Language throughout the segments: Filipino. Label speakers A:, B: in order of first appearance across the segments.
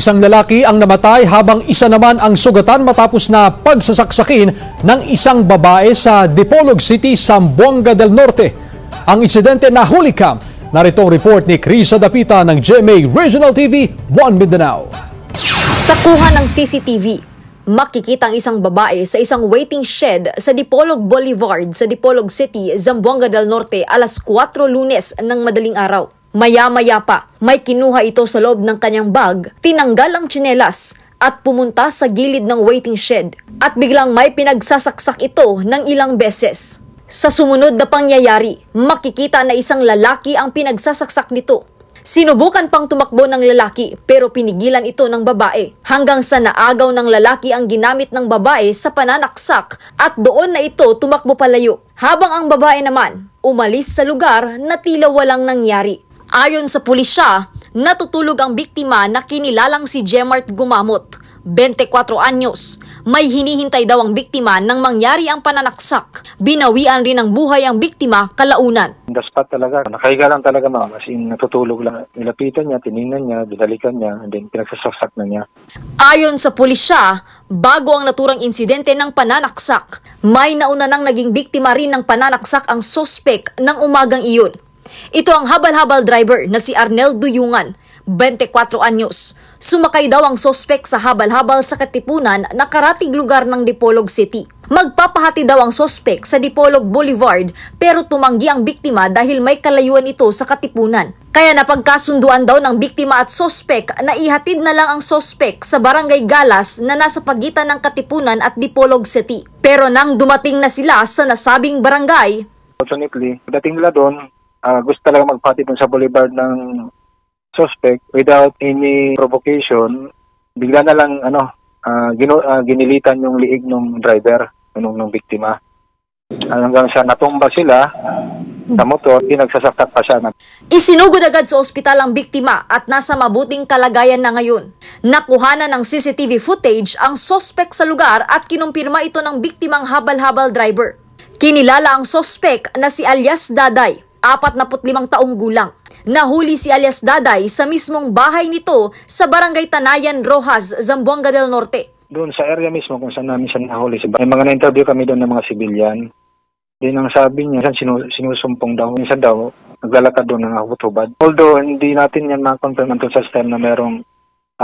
A: Isang lalaki ang namatay habang isa naman ang sugatan matapos na pagsasaksakin ng isang babae sa Dipolog City, Zamboanga del Norte. Ang insidente na hulikam. Narito ang report ni Krisa Dapita ng GMA Regional TV 1 Mindanao.
B: Sa kuha ng CCTV, makikita ang isang babae sa isang waiting shed sa Dipolog Boulevard sa Dipolog City, Zamboanga del Norte alas 4 Lunes ng madaling araw. Maya-maya pa, may kinuha ito sa loob ng kanyang bag, tinanggal ang tsinelas at pumunta sa gilid ng waiting shed at biglang may pinagsasaksak ito ng ilang beses. Sa sumunod na pangyayari, makikita na isang lalaki ang pinagsasaksak nito. Sinubukan pang tumakbo ng lalaki pero pinigilan ito ng babae hanggang sa naagaw ng lalaki ang ginamit ng babae sa pananaksak at doon na ito tumakbo palayo. Habang ang babae naman umalis sa lugar na tila walang nangyari. Ayon sa pulisya, natutulog ang biktima na kinilalang si Jemart Gumamot, 24 anyos. May hinihintay daw ang biktima nang mangyari ang pananaksak. Binawian rin ng buhay ang biktima kalaunan.
C: The spot talaga. Nakahiga lang talaga, ma'am. As in, natutulog lang. Nilapitan niya, tiningnan niya, dinalikan niya, and then pinagsasaksak na niya.
B: Ayon sa pulisya, bago ang naturang insidente ng pananaksak, may nauna nang naging biktima rin ng pananaksak ang sospek ng umagang iyon. Ito ang habal-habal driver na si Arnel Duyungan, 24 anyos. Sumakay daw ang sospek sa habal-habal sa Katipunan na karatig lugar ng Dipolog City. Magpapahati daw ang sospek sa Dipolog Boulevard pero tumanggi ang biktima dahil may kalayuan ito sa Katipunan. Kaya napagkasunduan daw ng biktima at sospek na ihatid na lang ang sospek sa Barangay Galas na nasa pagitan ng Katipunan at Dipolog City. Pero nang dumating na sila sa nasabing barangay,
C: Fortunately, dating nila doon, gusto talaga magpati doon sa boulevard ng suspect without any provocation. Bigla na lang ginilitan yung liig ng driver ng biktima. Hanggang sa natumba sila sa motor, pinagsasaksak pa siya.
B: Isinugod agad sa ospital ang biktima at nasa mabuting kalagayan na ngayon. Nakuhanan ng CCTV footage ang suspect sa lugar at kinumpirma ito ng biktimang habal-habal driver. Kinilala ang suspect na si alias Daday, 45 taong gulang. Nahuli si alias Daday sa mismong bahay nito sa Barangay Tanayan, Rojas, Zamboanga del Norte.
C: Doon sa area mismo kung saan namin siya nahuli. May mga na-interview kami doon ng mga sibilyan. Din ang sabi niya, sinusumpong daw. Minsan daw, naglalakad doon ng hubad. Although hindi natin yan ma-confirm until sa time na merong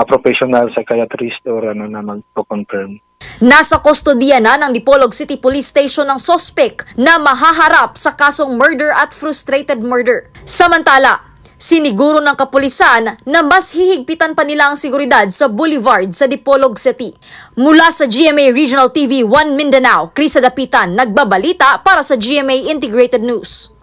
C: professional psychiatrist or na mag-confirm.
B: Nasa kustodiya na ng Dipolog City Police Station ng sospek na mahaharap sa kasong murder at frustrated murder. Samantala, siniguro ng kapulisan na mas hihigpitan pa nila ang seguridad sa boulevard sa Dipolog City. Mula sa GMA Regional TV 1 Mindanao, Krisa Dapitan, nagbabalita para sa GMA Integrated News.